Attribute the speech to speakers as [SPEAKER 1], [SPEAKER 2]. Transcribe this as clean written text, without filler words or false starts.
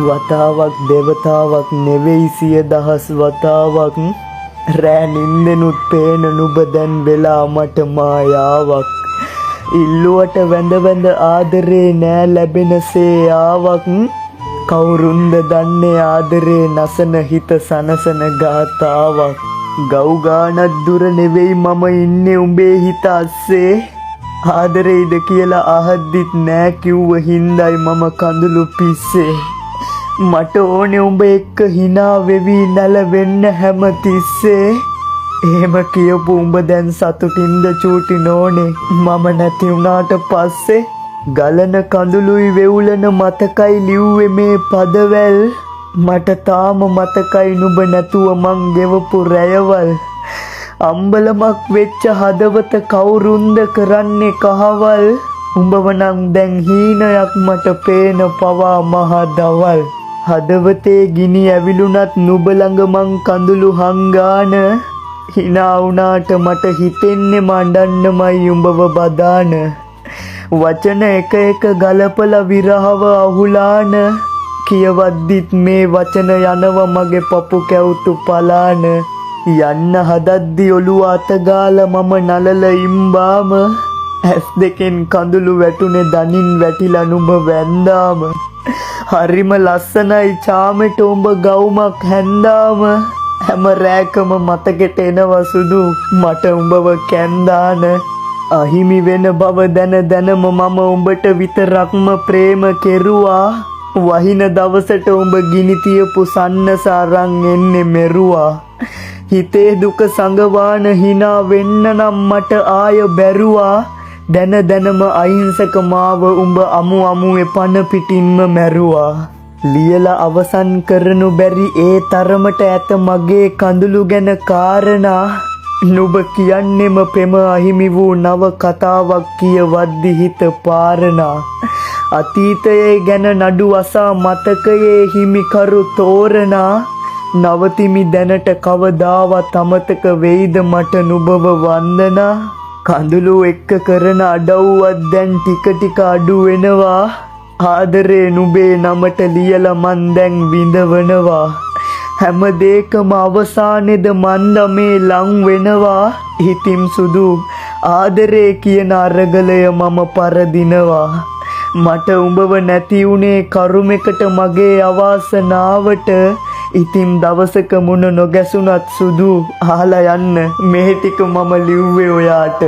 [SPEAKER 1] වතාවක් දෙවතාවක් නෙවෙයි 100,000 වතාවක් රෑ නින්දෙනුත් පේන නුඹ දැන් වෙලා මට මායාවක් ඉල්ලුවට වැඳ වැඳ ආදරේ නෑ ලැබෙනසේ ආවක් කවුරුන්ද දන්නේ ආදරේ නසන හිත සනසන ගාතාවක් ගව් ගානක් දුර නෙවෙයි මම ඉන්නේ උඹේ හිත අස්සේ ආදරේද කියලා අහද්දිත් නෑ කිව්ව හින්දයි මම කඳුළු පිස්සේ මට ඕනේ උඹ එක්ක hina වෙවි නැලවෙන්න හැම තිස්සේ එහෙම කියපු උඹ දැන් සතුටින්ද චූටි නෝනේ මම නැති වුණාට පස්සේ ගලන කඳුළුයි වෙවුලන මතකයි ලිව්වේ මේ පදවැල් මට තාම මතකයි නුඹ නැතුව මං ගෙවපු රැයවල් අම්බලමක් වෙච්ච හදවත කවුරුන්ද කරන්නේ කහවල් උඹව නම් දැන් හීනයක් මට පේන පවා මහ දවල් හදවතේ ගිනි ඇවිලුනත් නුඹ ළඟ මං කඳුළු හංගාන hina වුණාට මට හිතෙන්නේ මඬන්නමයි උඹව බදාන වචන එක එක ගලපලා විරහව අහුලාන කියවද්දිත් මේ වචන යනව මගේ පපු කැවුතු පලාන යන්න හදද්දි ඔළුව අතගාලා මම නලල ඉම්බාම ඇස් දෙකෙන් කඳුළු වැටුනේ දනින් වැටිලා නුඹ වැන්දාම හරිම ලස්සනයි චාමෙට උඹ ගවුමක් හැන්දාම හැම රෑකම මතකෙට එනවා සුදු මට උඹව කැන්දාන අහිමි වෙන බව දැන දැනම මම උඹට විතරක්ම ප්‍රේම කෙරුවා වහින දවසට උඹ ගිනි තියපු සන්නස අරන් එන්නේ මෙරුවා හිතේ දුක සංගවාන hina වෙන්න නම් මට ආය බැරුවා දැන දැනම අහිංසක මාව උඹ අමු අමුවේ පන පිටින්ම මැරුවා ලියලා අවසන් කරනු බැරි ඒ තරමට ඇත මගේ කඳුළු ගැන කාරණා නුඹ කියන්නෙම පෙම අහිමි වූ නව කතාවක් කියවද්දි හිත පාරනා අතීතයේ ගැන නඩු අසා මතකයේ හිමිකරු තෝරනා නවතිමි දැනට කවදාවත් අමතක වෙයිද මට නුඹව වන්දනා කඳුළු එක්ක කරන අඩව්වත් දැන් ටික ටික අඩු වෙනවා ආදරේ නුඹේ නමට ලියලා මන් දැන් විඳවනවා හැම දෙයකම අවසානයේද මන්ද මේ ලං වෙනවා හිතින් සුදු ආදරේ කියන අරගලය මම පරදිනවා මට උඹව නැති උනේ කරුමෙකට මගේ අවාසනාවට ඉතින් දවසක මුණ නොගැසුණත් සුදු අහලා යන්න මේ ටික මම ලිව්වේ ඔයාට